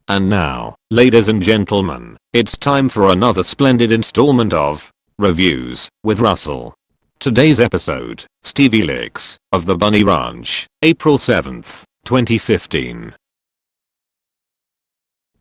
And now, ladies and gentlemen, it's time for another splendid installment of Reviews with Russell. Today's episode, Stevie Licks of the Bunny Ranch, April 7th, 2015.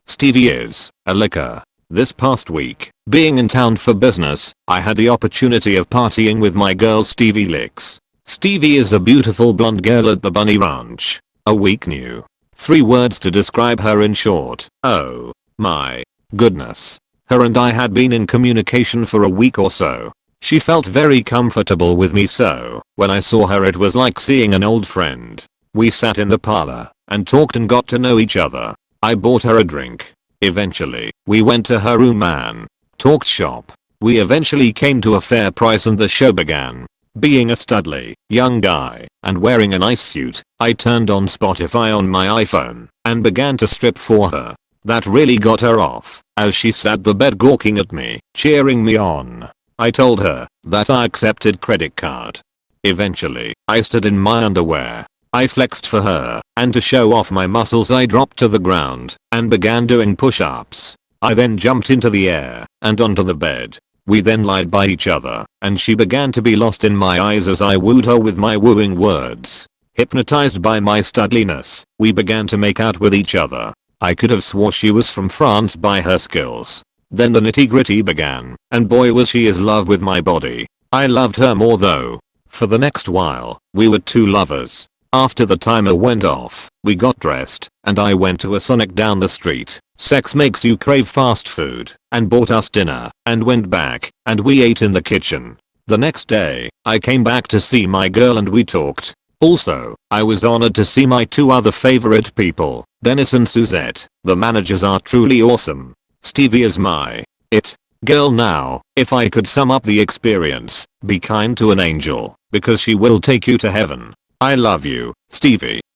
Stevie is a licker. This past week, being in town for business, I had the opportunity of partying with my girl Stevie Licks. Stevie is a beautiful blonde girl at the Bunny Ranch. A week new. 3 words to describe her in short. Oh my goodness. Her and I had been in communication for a week or so. She felt very comfortable with me, so when I saw her it was like seeing an old friend. We sat in the parlor and talked and got to know each other. I bought her a drink. Eventually, we went to her room and talked shop. We eventually came to a fair price and the show began. Being a studly, young guy, and wearing a nice suit, I turned on Spotify on my iPhone, and began to strip for her. That really got her off, as she sat the bed gawking at me, cheering me on. I told her that I accepted credit card. Eventually, I stood in my underwear. I flexed for her, and to show off my muscles I dropped to the ground, and began doing push-ups. I then jumped into the air, and onto the bed. We then lied by each other, and she began to be lost in my eyes as I wooed her with my wooing words. Hypnotized by my studliness, we began to make out with each other. I could have swore she was from France by her skills. Then the nitty-gritty began, and boy was she in love with my body. I loved her more though. For the next while, we were two lovers. After the timer went off, we got dressed, and I went to a Sonic down the street. Sex makes you crave fast food, and bought us dinner, and went back, and we ate in the kitchen. The next day, I came back to see my girl and we talked. Also, I was honored to see my 2 other favorite people, Dennis and Suzette. The managers are truly awesome. Stevie is my it girl now. If I could sum up the experience, be kind to an angel, because she will take you to heaven. I love you, Stevie.